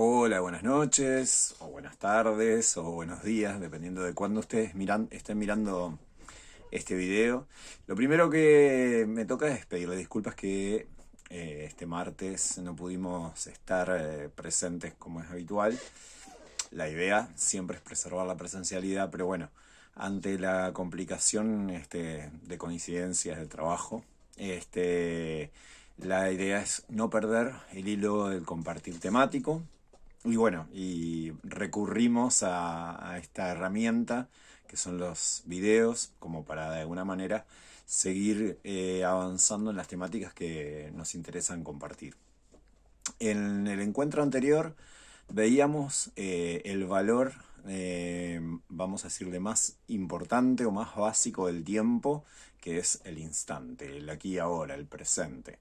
Hola, buenas noches, o buenas tardes, o buenos días, dependiendo de cuándo ustedes estén mirando este video. Lo primero que me toca es pedirle disculpas que este martes no pudimos estar presentes como es habitual. La idea siempre es preservar la presencialidad, pero bueno, ante la complicación de coincidencias del trabajo, la idea es no perder el hilo del compartir temático. Y bueno, y recurrimos a esta herramienta que son los videos, como para de alguna manera seguir avanzando en las temáticas que nos interesan compartir. En el encuentro anterior veíamos el valor, vamos a decirle, más importante o más básico del tiempo, que es el instante, el aquí y ahora, el presente.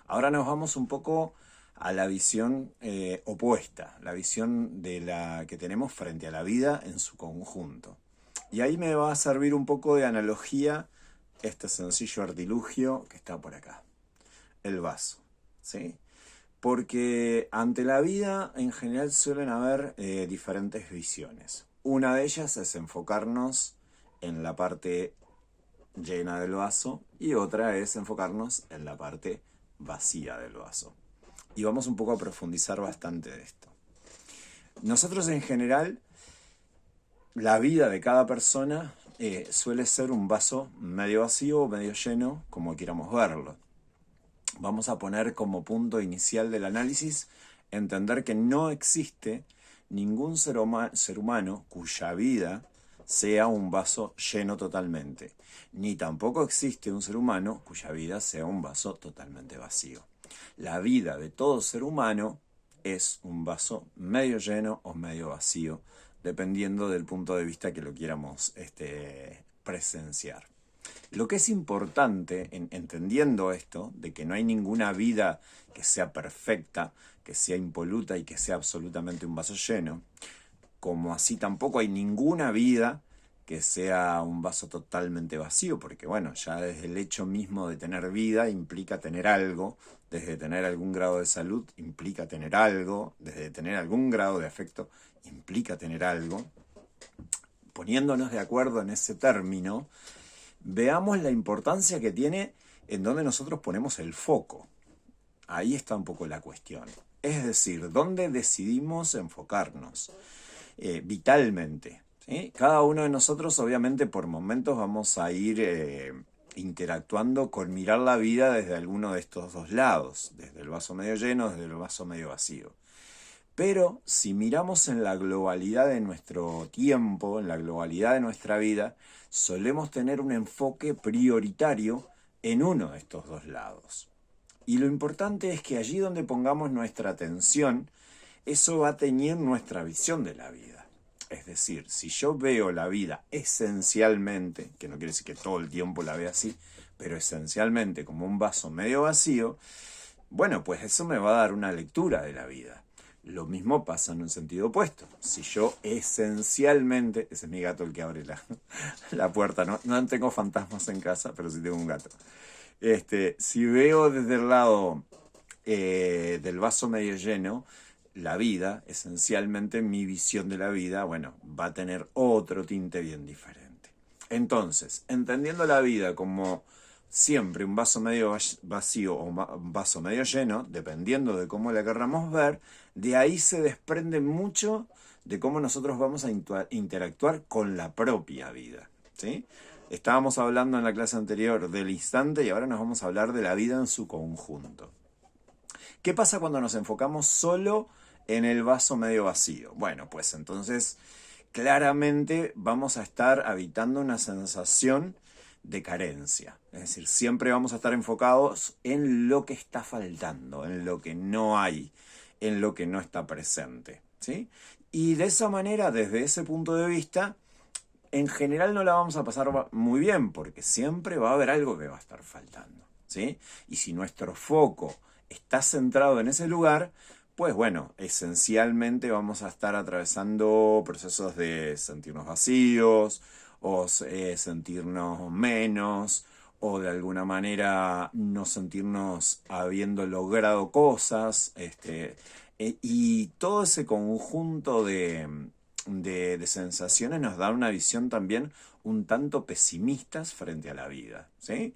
Ahora nos vamos un poco a la visión opuesta, la visión de la que tenemos frente a la vida en su conjunto. Y ahí me va a servir un poco de analogía este sencillo artilugio que está por acá, el vaso, ¿sí? Porque ante la vida en general suelen haber diferentes visiones. Una de ellas es enfocarnos en la parte llena del vaso y otra es enfocarnos en la parte vacía del vaso. Y vamos un poco a profundizar bastante de esto. Nosotros en general, la vida de cada persona suele ser un vaso medio vacío o medio lleno, como queramos verlo. Vamos a poner como punto inicial del análisis entender que no existe ningún ser humano cuya vida sea un vaso lleno totalmente, ni tampoco existe un ser humano cuya vida sea un vaso totalmente vacío. La vida de todo ser humano es un vaso medio lleno o medio vacío, dependiendo del punto de vista que lo quieramos presenciar. Lo que es importante, entendiendo esto, de que no hay ninguna vida que sea perfecta, que sea impoluta y que sea absolutamente un vaso lleno, como así tampoco hay ninguna vida que sea un vaso totalmente vacío, porque bueno, ya desde el hecho mismo de tener vida implica tener algo, desde tener algún grado de salud implica tener algo, desde tener algún grado de afecto implica tener algo. Poniéndonos de acuerdo en ese término, veamos la importancia que tiene en donde nosotros ponemos el foco. Ahí está un poco la cuestión. Es decir, dónde decidimos enfocarnos vitalmente. ¿Sí? Cada uno de nosotros, obviamente, por momentos vamos a ir interactuando con mirar la vida desde alguno de estos dos lados, desde el vaso medio lleno, desde el vaso medio vacío. Pero si miramos en la globalidad de nuestro tiempo, en la globalidad de nuestra vida, solemos tener un enfoque prioritario en uno de estos dos lados. Y lo importante es que allí donde pongamos nuestra atención, eso va a teñir nuestra visión de la vida. Es decir, si yo veo la vida esencialmente, que no quiere decir que todo el tiempo la vea así, pero esencialmente como un vaso medio vacío, bueno, pues eso me va a dar una lectura de la vida. Lo mismo pasa en un sentido opuesto. Si yo esencialmente, ese es mi gato el que abre la puerta, no tengo fantasmas en casa, pero sí tengo un gato. Si veo desde el lado del vaso medio lleno, la vida, esencialmente mi visión de la vida, bueno, va a tener otro tinte bien diferente. Entonces, entendiendo la vida como siempre un vaso medio vacío o un vaso medio lleno, dependiendo de cómo la querramos ver, de ahí se desprende mucho de cómo nosotros vamos a interactuar con la propia vida, ¿sí? Estábamos hablando en la clase anterior del instante y ahora nos vamos a hablar de la vida en su conjunto. ¿Qué pasa cuando nos enfocamos solo en el vaso medio vacío? Bueno, pues entonces claramente vamos a estar habitando una sensación de carencia. Es decir, siempre vamos a estar enfocados en lo que está faltando, en lo que no hay, en lo que no está presente, ¿sí? Y de esa manera, desde ese punto de vista, en general no la vamos a pasar muy bien, porque siempre va a haber algo que va a estar faltando, ¿sí? Y si nuestro foco está centrado en ese lugar, pues bueno, esencialmente vamos a estar atravesando procesos de sentirnos vacíos, o sentirnos menos, o de alguna manera no sentirnos habiendo logrado cosas, Y todo ese conjunto de sensaciones nos da una visión también un tanto pesimistas frente a la vida, ¿sí?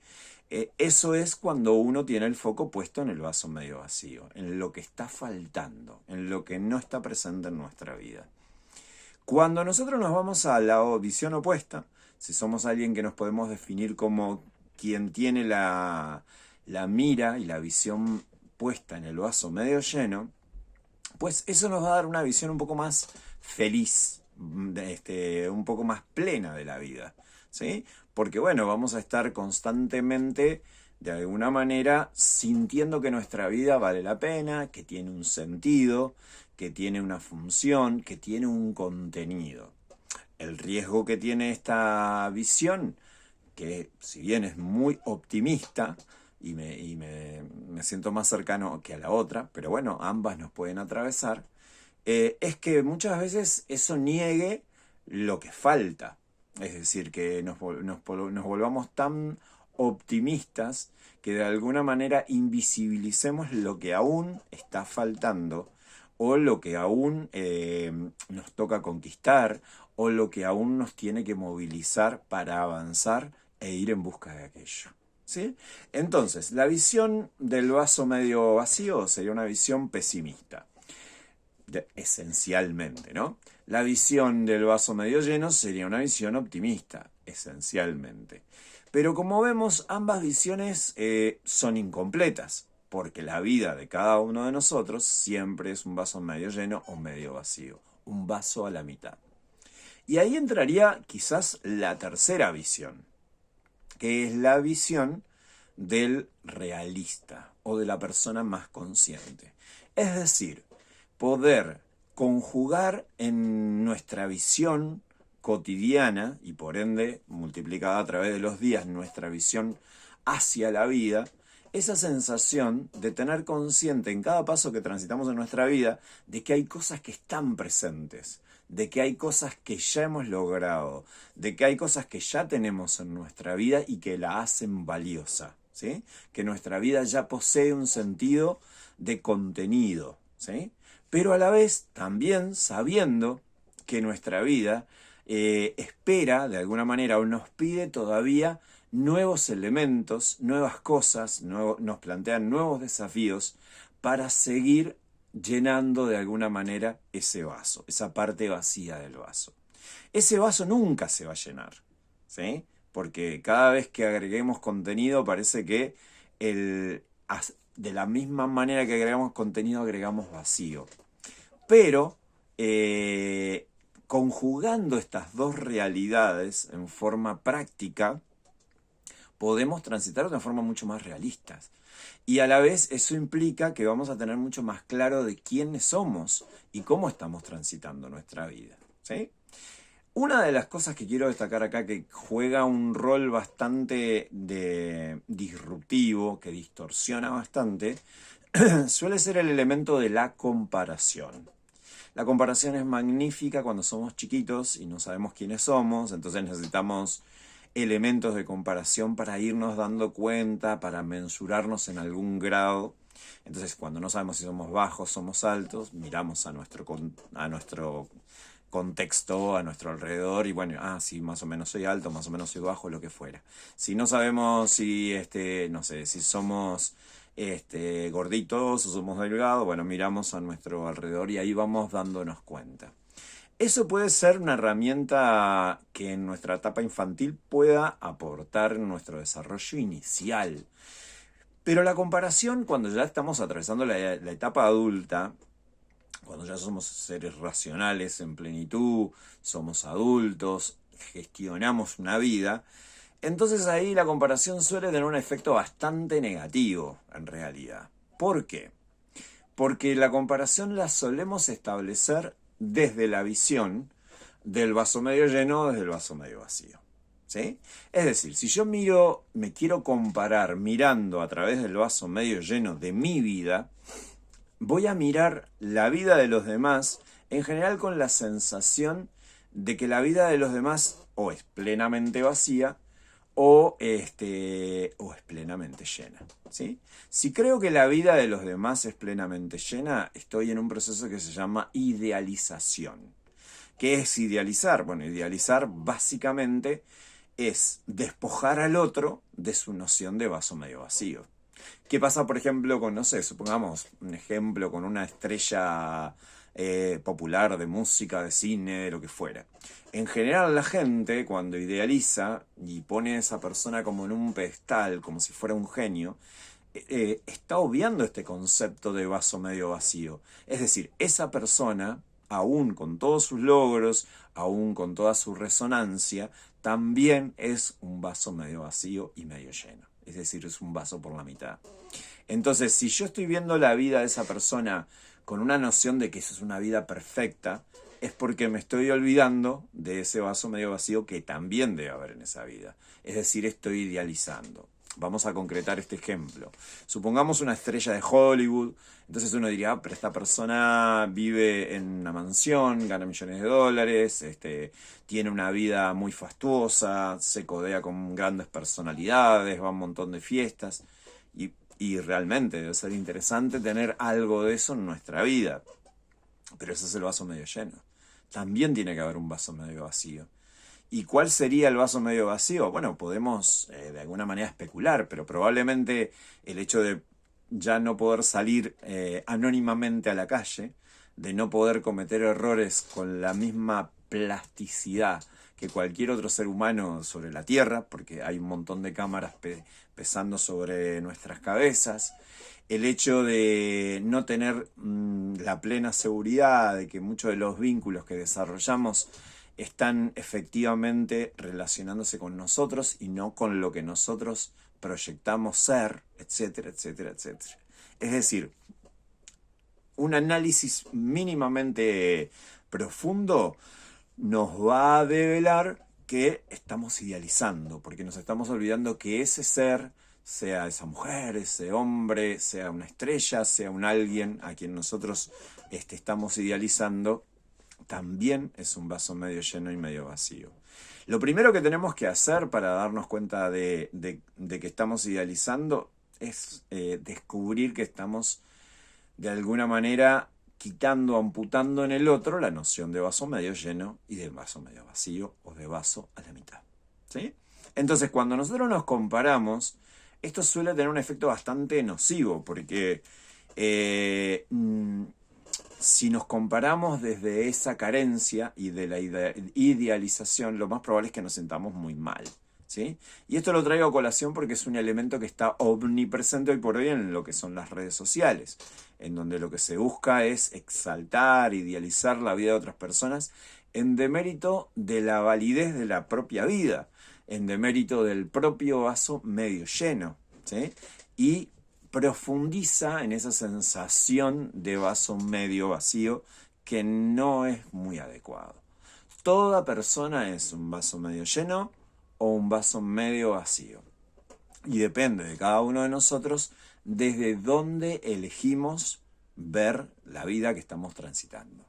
Eso es cuando uno tiene el foco puesto en el vaso medio vacío, en lo que está faltando, en lo que no está presente en nuestra vida. Cuando nosotros nos vamos a la visión opuesta, si somos alguien que nos podemos definir como quien tiene la mira y la visión puesta en el vaso medio lleno, pues eso nos va a dar una visión un poco más feliz, un poco más plena de la vida, ¿sí? Porque bueno, vamos a estar constantemente, de alguna manera, sintiendo que nuestra vida vale la pena, que tiene un sentido, que tiene una función, que tiene un contenido. El riesgo que tiene esta visión, que si bien es muy optimista, me siento más cercano que a la otra, pero bueno, ambas nos pueden atravesar, es que muchas veces eso niegue lo que falta. Es decir, que nos volvamos tan optimistas que de alguna manera invisibilicemos lo que aún está faltando o lo que aún nos toca conquistar o lo que aún nos tiene que movilizar para avanzar e ir en busca de aquello. ¿Sí? Entonces, la visión del vaso medio vacío sería una visión pesimista, esencialmente, ¿no? La visión del vaso medio lleno sería una visión optimista, esencialmente. Pero como vemos, ambas visiones son incompletas, porque la vida de cada uno de nosotros siempre es un vaso medio lleno o medio vacío, un vaso a la mitad. Y ahí entraría quizás la tercera visión, que es la visión del realista o de la persona más consciente. Es decir, poder conjugar en nuestra visión cotidiana y por ende multiplicada a través de los días nuestra visión hacia la vida, esa sensación de tener consciente en cada paso que transitamos en nuestra vida de que hay cosas que están presentes, de que hay cosas que ya hemos logrado, de que hay cosas que ya tenemos en nuestra vida y que la hacen valiosa, ¿sí? Que nuestra vida ya posee un sentido de contenido, ¿sí? Pero a la vez también sabiendo que nuestra vida espera de alguna manera o nos pide todavía nuevos elementos, nuevas cosas, nos plantean nuevos desafíos para seguir llenando de alguna manera ese vaso, esa parte vacía del vaso. Ese vaso nunca se va a llenar, ¿sí? Porque cada vez que agreguemos contenido parece que de la misma manera que agregamos contenido agregamos vacío. Pero conjugando estas dos realidades en forma práctica, podemos transitar de una forma mucho más realista. Y a la vez eso implica que vamos a tener mucho más claro de quiénes somos y cómo estamos transitando nuestra vida, ¿sí? Una de las cosas que quiero destacar acá que juega un rol bastante disruptivo, que distorsiona bastante, suele ser el elemento de la comparación. La comparación es magnífica cuando somos chiquitos y no sabemos quiénes somos, entonces necesitamos elementos de comparación para irnos dando cuenta, para mensurarnos en algún grado. Entonces, cuando no sabemos si somos bajos, somos altos, miramos a nuestro contexto, a nuestro alrededor y bueno, sí, más o menos soy alto, más o menos soy bajo, lo que fuera. Si no sabemos si, no sé, si somos gorditos o somos delgados, bueno, miramos a nuestro alrededor y ahí vamos dándonos cuenta. Eso puede ser una herramienta que en nuestra etapa infantil pueda aportar en nuestro desarrollo inicial. Pero la comparación, cuando ya estamos atravesando la etapa adulta, cuando ya somos seres racionales en plenitud, somos adultos, gestionamos una vida, entonces ahí la comparación suele tener un efecto bastante negativo en realidad. ¿Por qué? Porque la comparación la solemos establecer desde la visión del vaso medio lleno, desde el vaso medio vacío, ¿sí? Es decir, si yo me quiero comparar mirando a través del vaso medio lleno de mi vida, voy a mirar la vida de los demás, en general con la sensación de que la vida de los demás o es plenamente vacía o es plenamente llena, ¿sí? Si creo que la vida de los demás es plenamente llena, estoy en un proceso que se llama idealización. ¿Qué es idealizar? Bueno, idealizar básicamente es despojar al otro de su noción de vaso medio vacío. ¿Qué pasa, por ejemplo, con, no sé, supongamos un ejemplo con una estrella popular de música, de cine, de lo que fuera? En general la gente cuando idealiza y pone a esa persona como en un pedestal, como si fuera un genio, está obviando este concepto de vaso medio vacío. Es decir, esa persona, aún con todos sus logros, aún con toda su resonancia, también es un vaso medio vacío y medio lleno. Es decir, es un vaso por la mitad. Entonces, si yo estoy viendo la vida de esa persona con una noción de que esa es una vida perfecta, es porque me estoy olvidando de ese vaso medio vacío que también debe haber en esa vida. Es decir, estoy idealizando. Vamos a concretar este ejemplo. Supongamos una estrella de Hollywood. Entonces uno diría, pero esta persona vive en una mansión, gana millones de dólares, tiene una vida muy fastuosa, se codea con grandes personalidades, va a un montón de fiestas. Y realmente debe ser interesante tener algo de eso en nuestra vida. Pero ese es el vaso medio lleno. También tiene que haber un vaso medio vacío. ¿Y cuál sería el vaso medio vacío? Bueno, podemos de alguna manera especular, pero probablemente el hecho de ya no poder salir anónimamente a la calle, de no poder cometer errores con la misma plasticidad que cualquier otro ser humano sobre la Tierra, porque hay un montón de cámaras pesando sobre nuestras cabezas, el hecho de no tener la plena seguridad de que muchos de los vínculos que desarrollamos están efectivamente relacionándose con nosotros y no con lo que nosotros proyectamos ser, etcétera, etcétera, etcétera. Es decir, un análisis mínimamente profundo nos va a develar que estamos idealizando, porque nos estamos olvidando que ese ser, sea esa mujer, ese hombre, sea una estrella, sea un alguien a quien nosotros estamos idealizando, también es un vaso medio lleno y medio vacío. Lo primero que tenemos que hacer para darnos cuenta de que estamos idealizando es descubrir que estamos de alguna manera quitando, amputando en el otro la noción de vaso medio lleno y de vaso medio vacío o de vaso a la mitad. ¿Sí? Entonces, cuando nosotros nos comparamos, esto suele tener un efecto bastante nocivo, porque si nos comparamos desde esa carencia y de la idealización, lo más probable es que nos sintamos muy mal. ¿Sí? Y esto lo traigo a colación porque es un elemento que está omnipresente hoy por hoy en lo que son las redes sociales, en donde lo que se busca es exaltar, idealizar la vida de otras personas en demérito de la validez de la propia vida, en demérito del propio vaso medio lleno, ¿sí? Y profundiza en esa sensación de vaso medio vacío que no es muy adecuado. Toda persona es un vaso medio lleno o un vaso medio vacío. Y depende de cada uno de nosotros desde dónde elegimos ver la vida que estamos transitando.